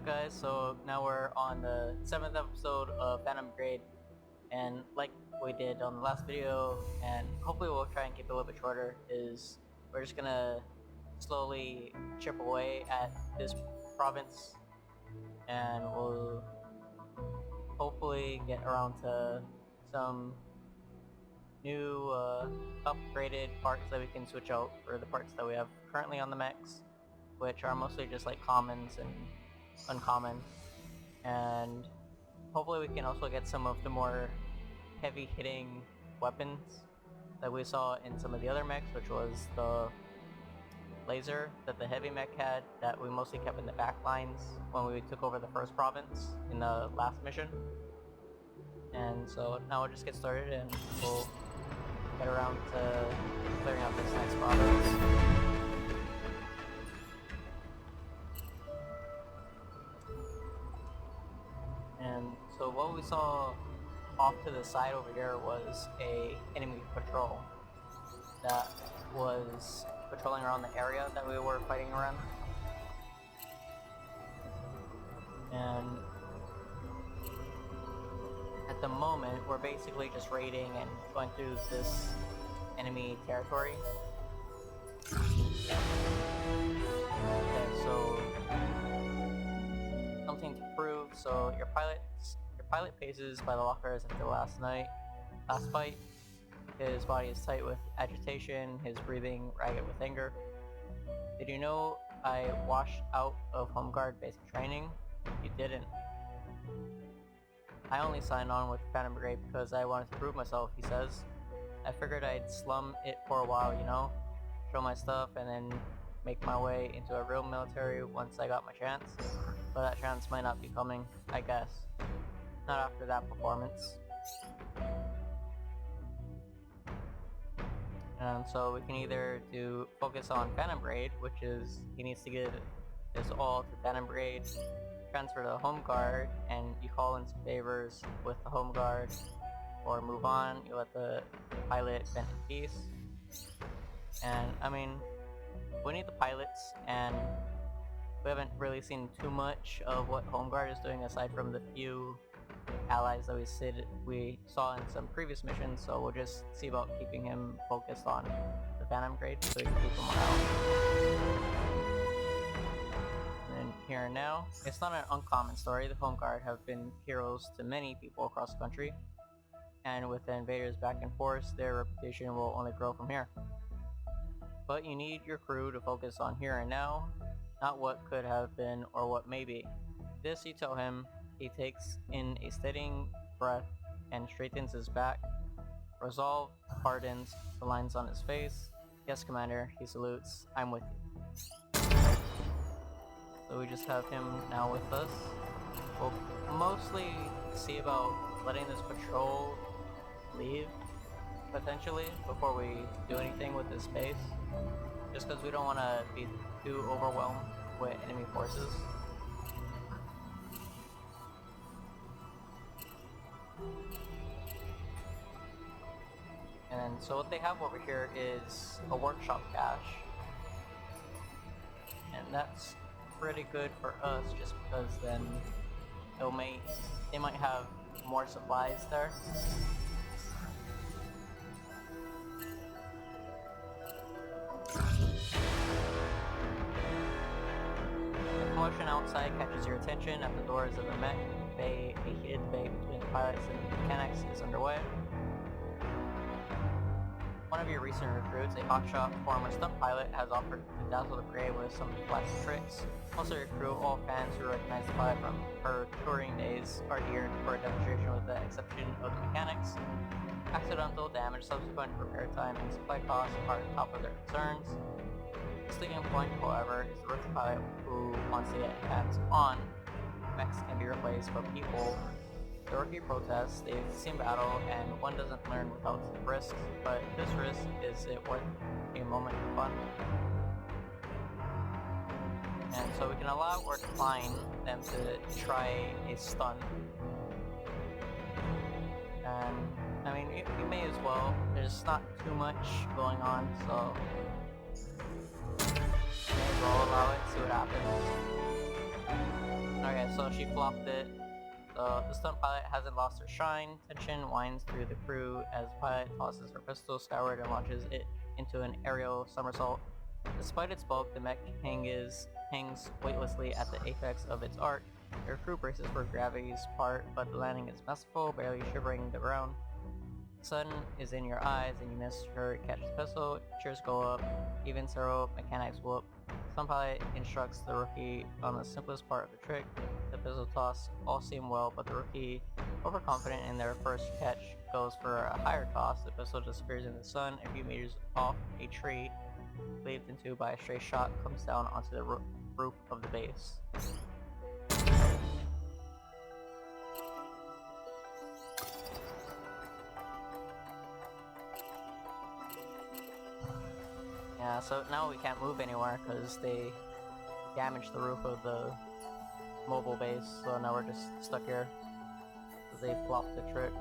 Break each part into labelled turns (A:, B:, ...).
A: guys? So now we're on the 7th episode of Phantom Brigade, and like we did on the last video, and hopefully we'll try and keep it a little bit shorter, is we're just gonna slowly chip away at this province, and we'll hopefully get around to some new upgraded parts that we can switch out for the parts that we have currently on the mechs, which are mostly just like commons and uncommon, and hopefully we can also get some of the more heavy hitting weapons that we saw in some of the other mechs, which was the laser that the heavy mech had that we mostly kept in the back lines when we took over the first province in the last mission. And so now we'll just get started and we'll get around to clearing out this next province. And so what we saw off to the side over here was a enemy patrol that was patrolling around the area that we were fighting around. And at the moment we're basically just raiding and going through this enemy territory. Okay, so something to prove. So your pilot paces by the lockers after last fight. His body is tight with agitation, his breathing ragged with anger. Did you know I washed out of Home Guard basic training? You didn't. I only signed on with the Phantom Brigade because I wanted to prove myself, he says. I figured I'd slum it for a while, you know? Show my stuff and then make my way into a real military once I got my chance. But that chance might not be coming, I guess. Not after that performance. And so we can either focus on Phantom Brigade, which is he needs to give this all to Phantom Brigade, transfer to the Home Guard, and you call in some favors with the Home Guard, or move on, you let the pilot vent in peace. And I mean, we need the pilots, and we haven't really seen too much of what Home Guard is doing aside from the few allies that we saw in some previous missions, so we'll just see about keeping him focused on the Phantom Brigade so we can keep him around. And then here and now, it's not an uncommon story. The Home Guard have been heroes to many people across the country, and with the invaders back in force, their reputation will only grow from here. But you need your crew to focus on here and now, not what could have been or what may be. This you tell him. He takes in a steadying breath and straightens his back. Resolve hardens the lines on his face. Yes, Commander, he salutes. I'm with you. So we just have him now with us. We'll mostly see about letting this patrol leave, potentially, before we do anything with this base. Just because we don't want to be too overwhelmed with enemy forces. And so what they have over here is a workshop cache, and that's pretty good for us just because then they might have more supplies there. The commotion outside catches your attention. At the doors of the mech bay, a heated debate between the pilots and the mechanics is underway. One of your recent recruits, a hotshot former stunt pilot, has offered to dazzle the prey with some flash tricks. Most of your crew, all fans who recognize the pilot from her touring days, are here for a demonstration with the exception of the mechanics. Accidental damage, subsequent repair time, and supply costs are the top of their concerns. The sticking point, however, is the rookie pilot who wants to get hands-on. Mechs can be replaced, but people. The rookie protests, they've seen battle, and one doesn't learn without some risks, but this risk, is it worth a moment of fun? And so we can allow or decline them to try a stunt. And, I mean, you may as well. There's not too much going on, so may as well allow it, see what happens. Okay, So she flopped it. The stunt pilot hasn't lost her shine. Tension winds through the crew as pilot tosses her pistol skyward and launches it into an aerial somersault. Despite its bulk, the mech hangs weightlessly at the apex of its arc. Her crew braces for gravity's part, but the landing is merciful, barely shivering the ground. The sun is in your eyes and you miss her catch the pistol. Cheers go up, even several mechanics whoop. Some pilot instructs the rookie on the simplest part of the trick, the pistol toss. All seem well, but the rookie, overconfident in their first catch, goes for a higher toss. The pistol disappears in the sun a few meters off a tree, cleaved into by a stray shot, comes down onto the roof of the base. Yeah, so now we can't move anywhere because they damaged the roof of the mobile base, so now we're just stuck here because they flopped the trick.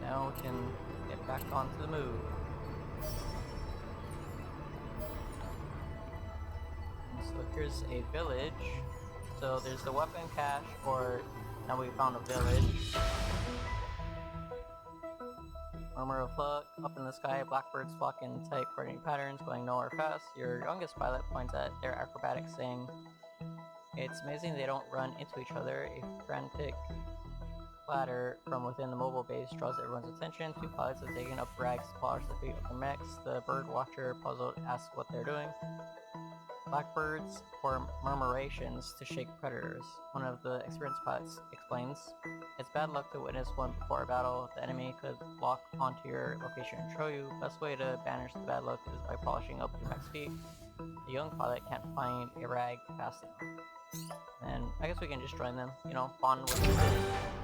A: Now we can get back onto the move. So here's a village. So there's the weapon cache, or now we found a village. Murmur of luck, up in the sky, blackbirds flock in tight coordinating patterns, going nowhere fast. Your youngest pilot points at their acrobatics, saying, "It's amazing they don't run into each other." A frantic clatter from within the mobile base draws everyone's attention. Two pilots are taking up rags to polish the feet of their mechs. The bird watcher, puzzled, asks what they're doing. Blackbirds form murmurations to shake predators. One of the experienced pilots explains, "It's bad luck to witness one before a battle. The enemy could lock onto your location and throw you. Best way to banish the bad luck is by polishing up your mech's feet." The young pilot can't find a rag fast enough. And I guess we can just join them, you know, bond with them.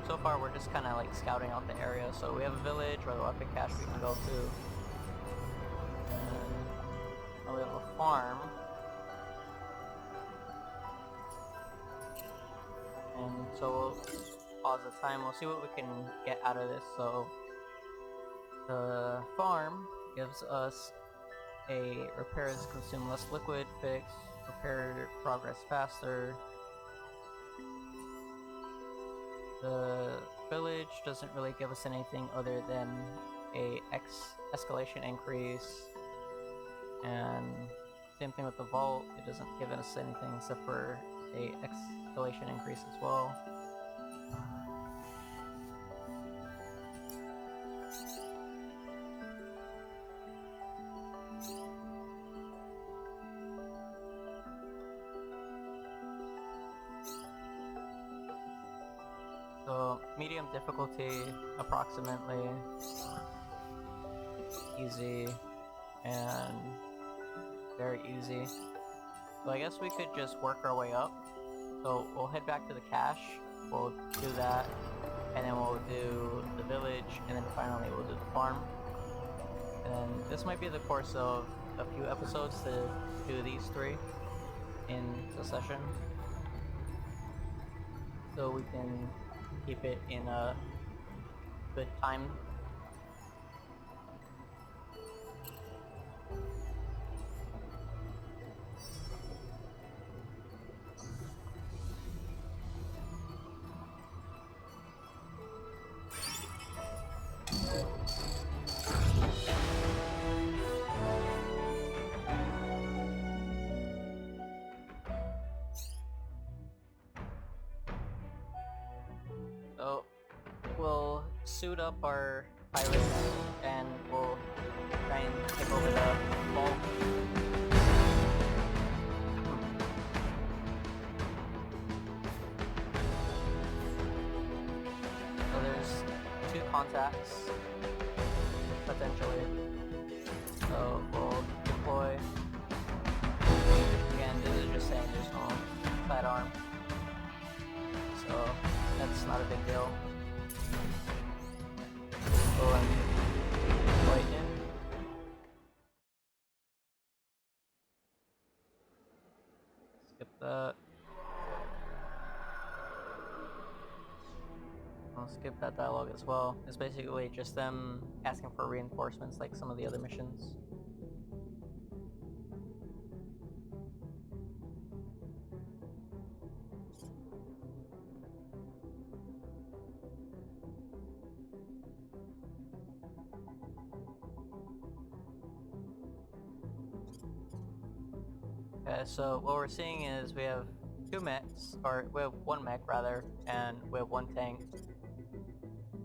A: So far we're just kind of like scouting out the area, so we have a village or the weapon cache we can go to. And we have a farm. And so we'll pause the time, we'll see what we can get out of this. So the farm gives us a repairs consume less liquid, fix, repair progress faster. The village doesn't really give us anything other than a escalation increase, and same thing with the vault, it doesn't give us anything except for a escalation increase as well. So medium difficulty, approximately, easy, and very easy. So I guess we could just work our way up. So we'll head back to the cache, we'll do that, and then we'll do the village, and then finally we'll do the farm. And this might be the course of a few episodes to do these three in succession, so we can keep it in a good time. So we'll suit up our pirates and we'll try and take over the vault. So there's 2 contacts, potentially. So we'll deploy. Again, this is just saying there's no sidearm, so that's not a big deal. Go and deploy in. Skip that. skip that dialogue as well. It's basically just them asking for reinforcements like some of the other missions. Okay, so what we're seeing is we have two mechs, or we have one mech rather, and we have one tank.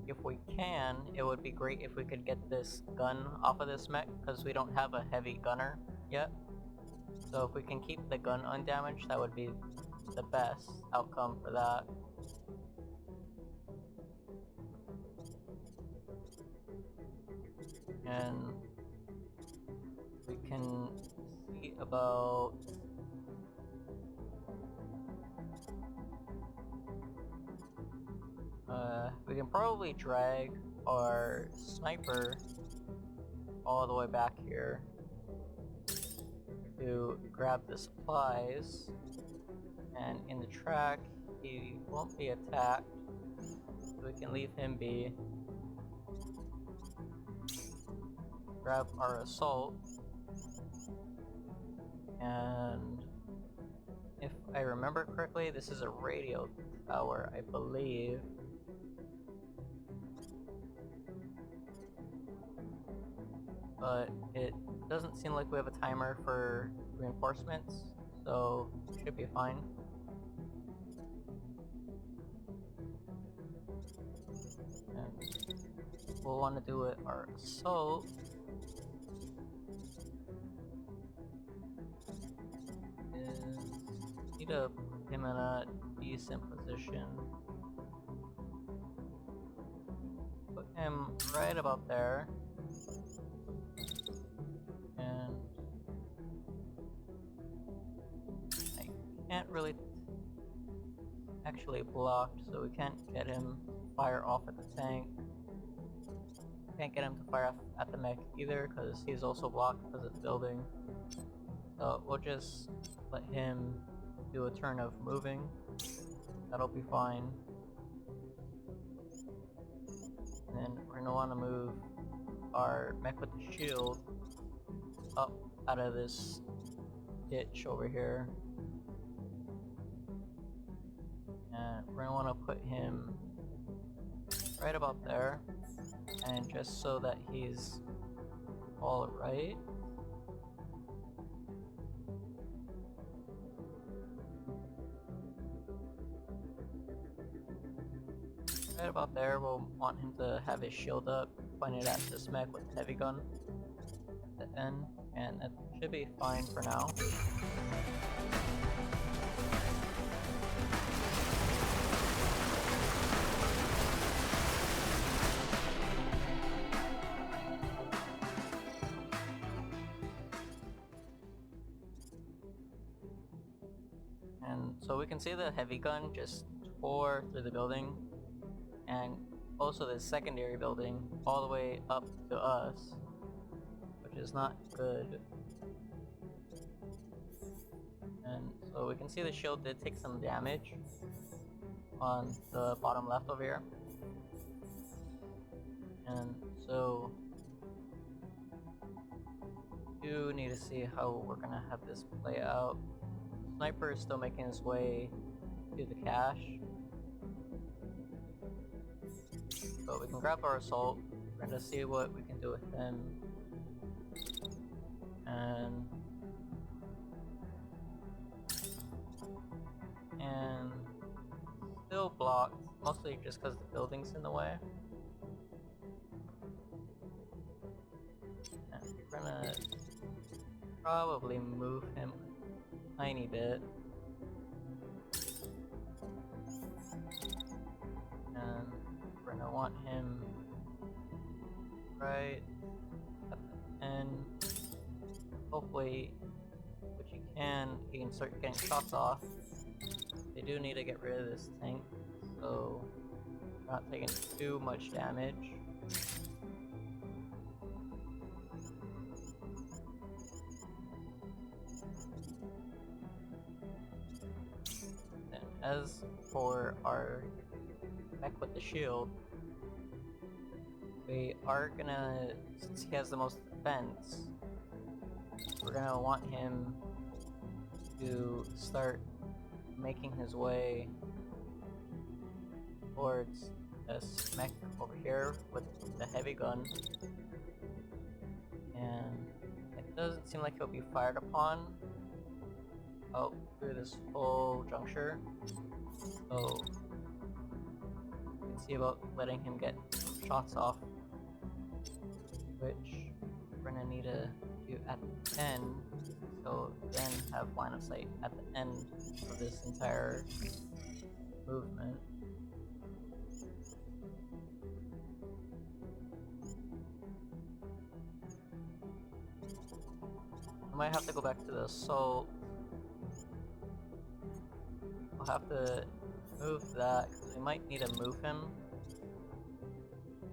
A: If we can, it would be great if we could get this gun off of this mech, because we don't have a heavy gunner yet. So if we can keep the gun undamaged, that would be the best outcome for that. And we can see about we can probably drag our sniper all the way back here to grab the supplies, and in the track he won't be attacked, so we can leave him be. Grab our assault, and if I remember correctly, this is a radio tower, I believe. But it doesn't seem like we have a timer for reinforcements, so it should be fine. And we'll want to do it our assault. Need to put him in a decent position. Put him right about there. And I can't really actually blocked, so we can't get him to fire off at the tank. Can't get him to fire off at the mech either, because he's also blocked because of the building. So we'll just let him do a turn of moving. That'll be fine. And then we're gonna want to move our mech with the shield up out of this ditch over here. And we're gonna want to put him right about there, and just so that he's all right. Right about there, we'll want him to have his shield up, pointed at this mech with heavy gun at the end, and that should be fine for now. And so we can see the heavy gun just tore through the building, and also the secondary building all the way up to us, which is not good. And so we can see the shield did take some damage on the bottom left over here. And so we do need to see how we're gonna have this play out. Sniper is still making his way to the cache, but we can grab our assault. We're gonna see what we can do with him, and still blocked, mostly just because the building's in the way. And we're gonna probably move him a tiny bit. And we're gonna want him right at the end. Hopefully, which he can start getting shots off. They do need to get rid of this tank, so we're not taking too much damage. And as for our equip the shield, we are gonna, since he has the most defense, we're gonna want him to start making his way towards this mech over here with the heavy gun, and it doesn't seem like he'll be fired upon out through this whole juncture, so you can see about letting him get some shots off, which we're gonna need to do at the end, so then have line of sight at the end of this entire movement. I might have to go back to the assault. I'll have to move that, because we might need to move him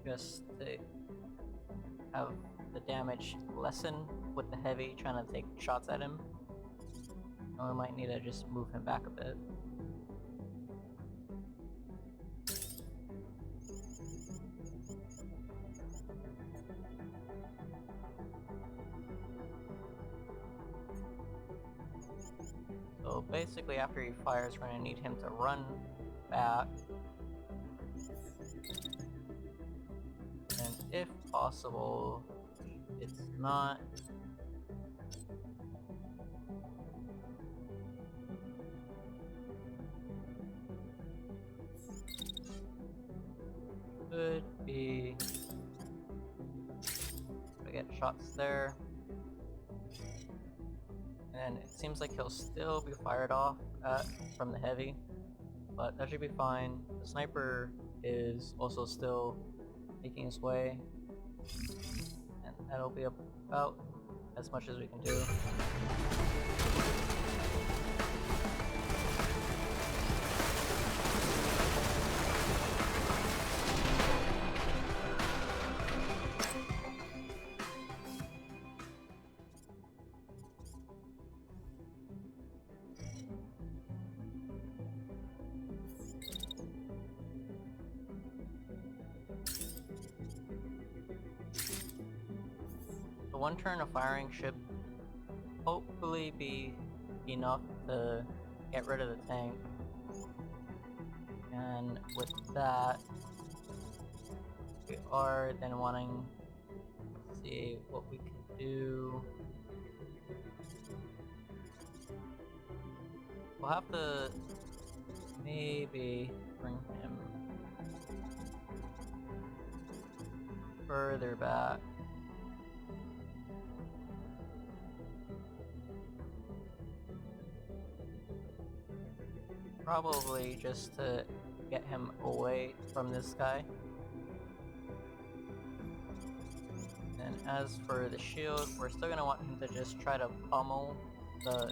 A: just to have the damage lessen with the heavy trying to take shots at him. And we might need to just move him back a bit. So basically after he fires, we're going to need him to run back. And if possible, it's not, could be, I get shots there. And it seems like he'll still be fired off from the heavy, but that should be fine. The sniper is also still making his way, and that'll be about as much as we can do. The one turn of firing should hopefully be enough to get rid of the tank. And with that, we are then wanting to see what we can do. We'll have to maybe bring him further back. Probably just to get him away from this guy. And as for the shield, we're still gonna want him to just try to pummel the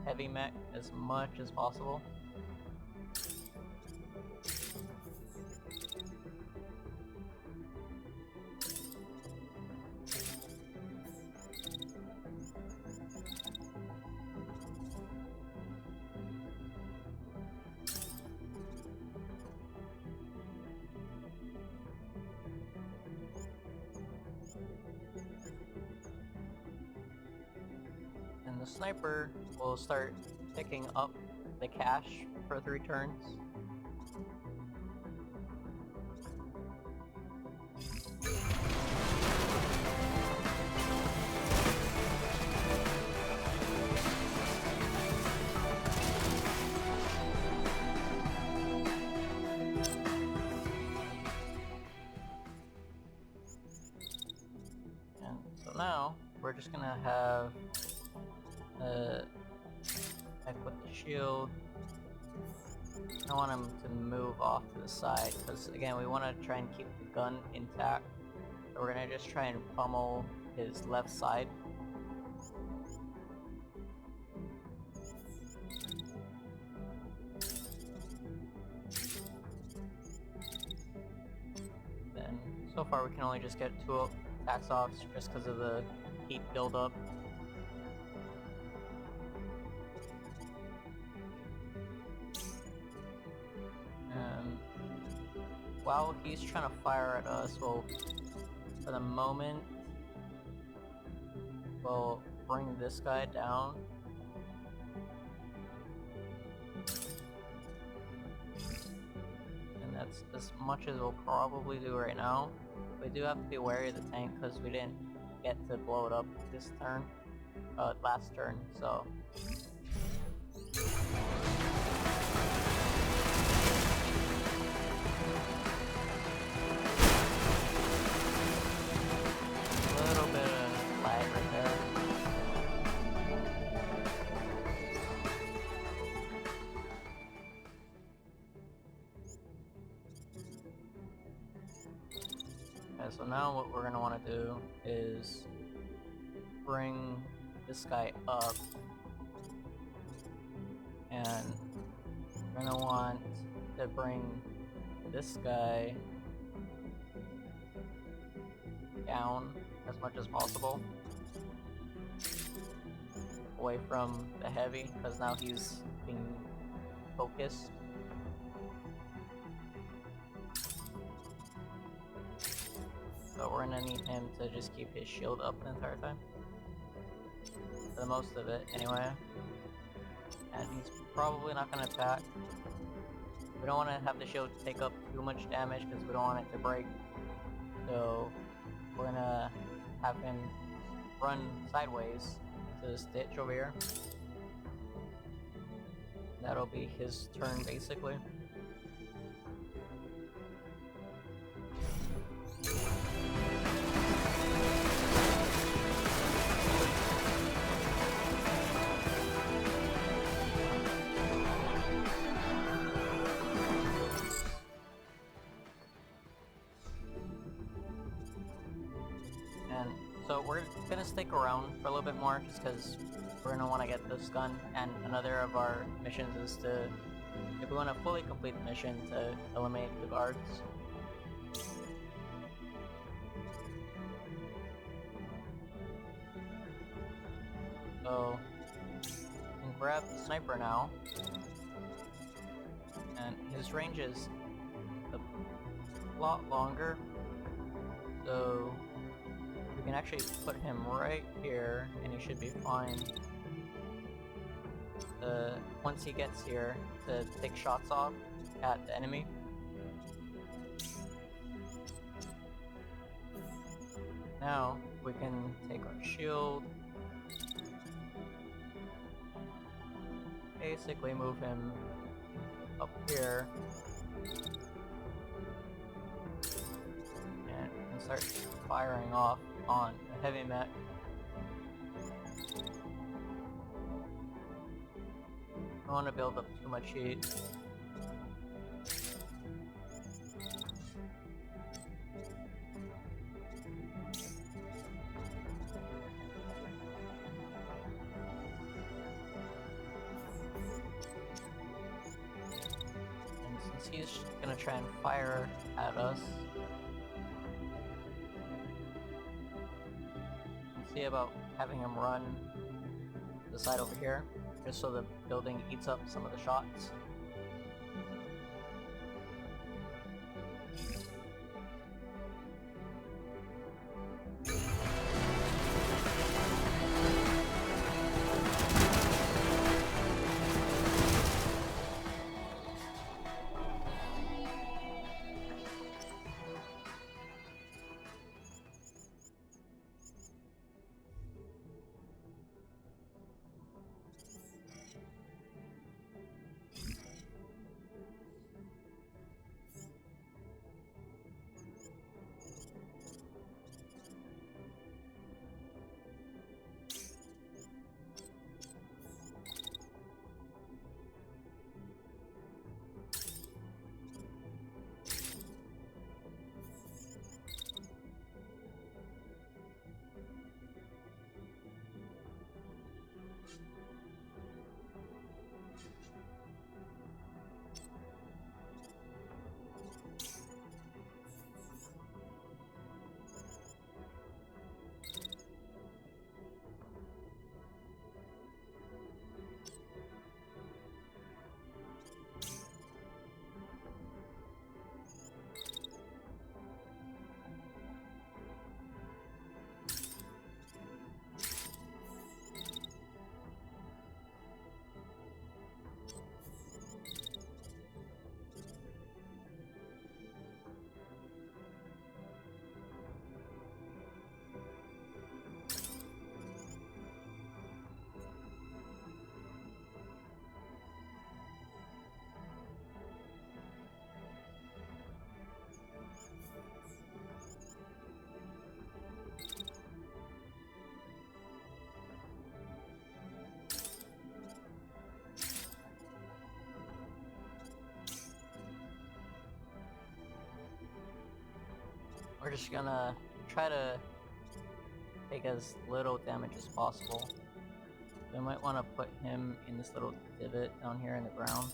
A: heavy mech as much as possible. And the sniper will start picking up the cash for 3 turns. And so now we're just gonna have equip the shield. I want him to move off to the side, because again, we want to try and keep the gun intact. So we're gonna just try and pummel his left side. Then, so far we can only just get 2 attacks off just because of the heat buildup. while he's trying to fire at us, we'll, for the moment, we'll bring this guy down. And that's as much as we'll probably do right now. We do have to be wary of the tank because we didn't get to blow it up this turn, last turn, so. A little bit of lag right there. Okay, so now what we're gonna want to do is bring this guy up, and we're gonna want to bring this guy down as much as possible, away from the heavy, because now he's being focused. So we're gonna need him to just keep his shield up the entire time, for the most of it anyway. And he's probably not gonna attack. We don't want to have the shield take up too much damage because we don't want it to break. So we're gonna have him run sideways to this ditch over here. That'll be his turn basically. And so we're gonna stick around for a little bit more just because we're gonna want to get this gun, and another of our missions is to, if we want to fully complete the mission, to eliminate the guards. So we can grab the sniper now, and his range is a lot longer, so we can actually put him right here and he should be fine. Once he gets here, to take shots off at the enemy. Now we can take our shield, basically move him up here, and start firing off on the heavy mech. I don't want to build up too much heat. And since he's gonna try and fire at us, see about having him run the side over here, just so the building eats up some of the shots. we're just gonna try to take as little damage as possible. We might want to put him in this little divot down here in the ground.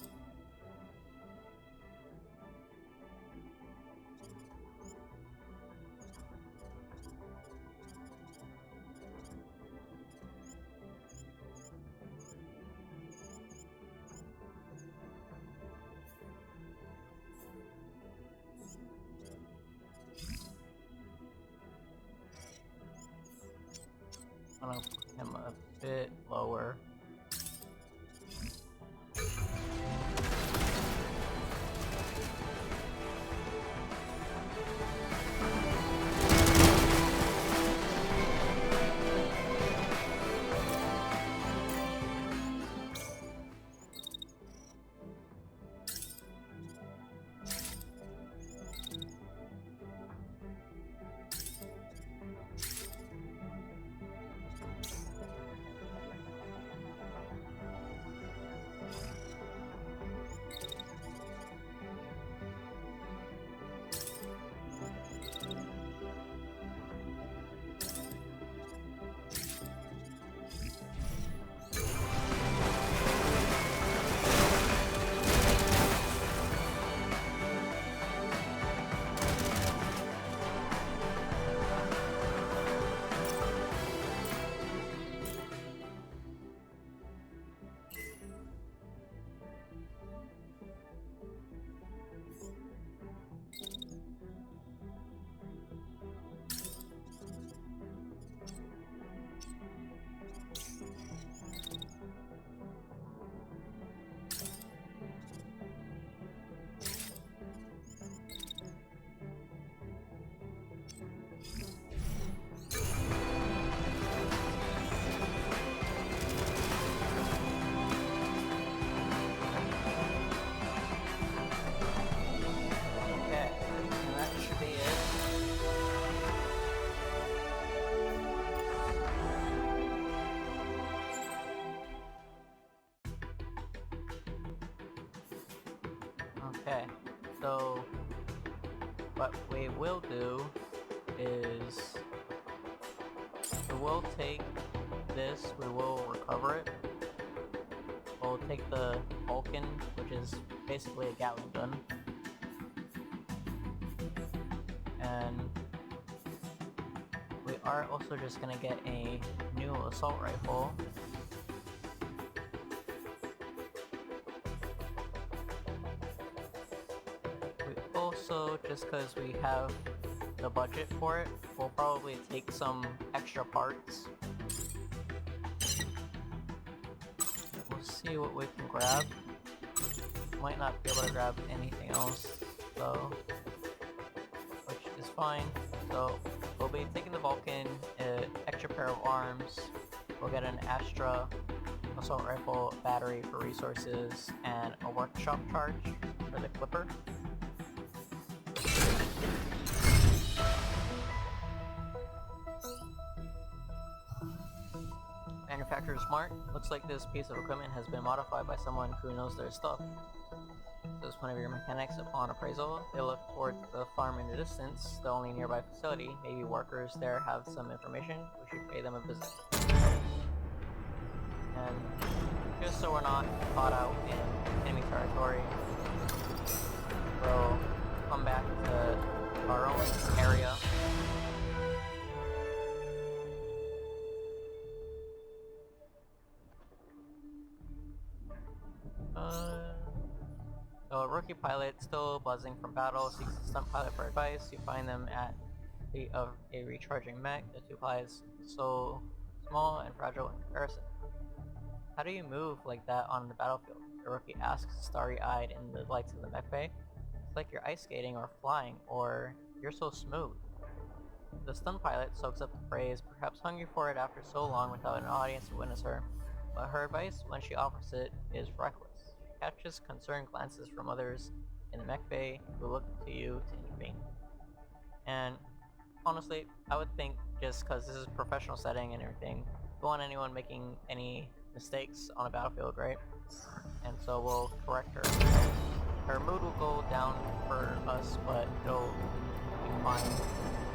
A: I'm gonna put him a bit lower. Okay, so what we will do is we will take this, we will recover it. We'll take the Vulcan, which is basically a Gatling gun, and we are also just gonna get a new assault rifle. Also, just because we have the budget for it, we'll probably take some extra parts. We'll see what we can grab. Might not be able to grab anything else though, which is fine. So we'll be taking the Vulcan, an extra pair of arms, we'll get an Astra assault rifle, battery for resources, and a workshop charge for the clipper. Manufacturer smart. Looks like this piece of equipment has been modified by someone who knows their stuff. Says one of your mechanics upon appraisal. They look toward the farm in the distance, the only nearby facility. Maybe workers there have some information. We should pay them a visit. And just so we're not caught out in enemy territory, we'll come back to our own area. So a rookie pilot still buzzing from battle seeks a stunt pilot for advice. You find them at the of a recharging mech. The two pilots so small and fragile in comparison. How do you move like that on the battlefield? The rookie asks, starry-eyed in the lights of the mech bay. It's like you're ice skating or flying, or you're so smooth. The stunt pilot soaks up the praise, perhaps hungry for it after so long without an audience to witness her. But her advice, when she offers it, is reckless. She catches concerned glances from others in the mech bay who look to you to intervene. And honestly, I would think just because this is a professional setting and everything, we don't want anyone making any mistakes on a battlefield, right? And so we'll correct her. Her mood will go down for us, but it'll be fine.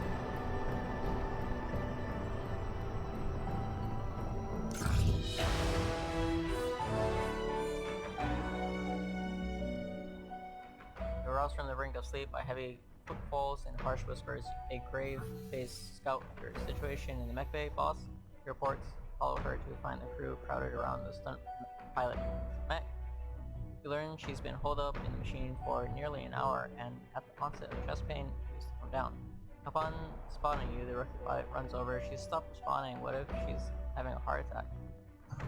A: brink of sleep by heavy footfalls and harsh whispers. A grave-faced scout your situation in the mech bay, boss. He reports. Follow her to find the crew crowded around the stunt pilot mech. You learn she's been holed up in the machine for nearly an hour, and at the onset of chest pain, she's thrown down. Upon spotting you, the rookie pilot runs over. She's stopped responding. What if she's having a heart attack?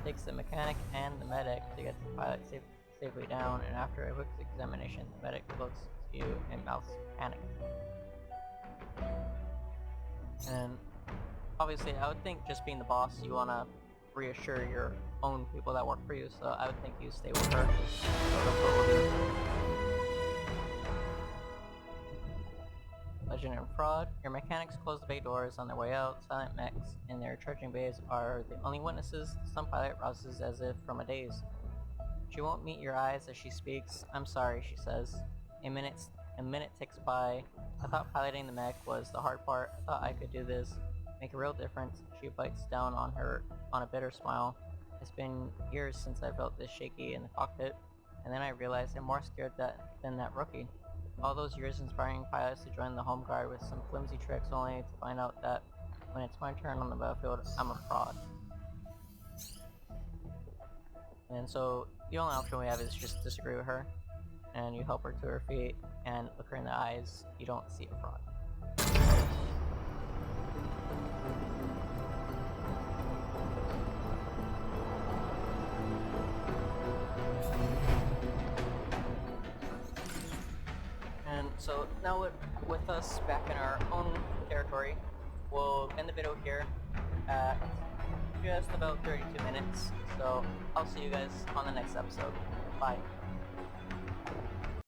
A: Takes the mechanic and the medic to get the pilot safely down, and after a quick examination, the medic looks to you and mouths panic. And obviously, I would think just being the boss, you want to reassure your own people that work for you, so I would think you stay with her. So that's what we'll do. Legend and fraud. Your mechanics close the bay doors on their way out. Silent mechs in their charging bays are the only witnesses. Some pilot rouses as if from a daze. She won't meet your eyes as she speaks. I'm sorry, she says. A minute ticks by. I thought piloting the mech was the hard part. I thought I could do this. Make a real difference. She bites down on a bitter smile. It's been years since I felt this shaky in the cockpit, and then I realized I'm more scared than that rookie. All those years inspiring pilots to join the home guard with some flimsy tricks only to find out that when it's my turn on the battlefield, I'm a fraud. And so the only option we have is just disagree with her, and you help her to her feet and look her in the eyes. You don't see a fraud. And so now with us back in our own territory, we'll end the video here at just about 32 minutes. So I'll see you guys on the next episode. Bye.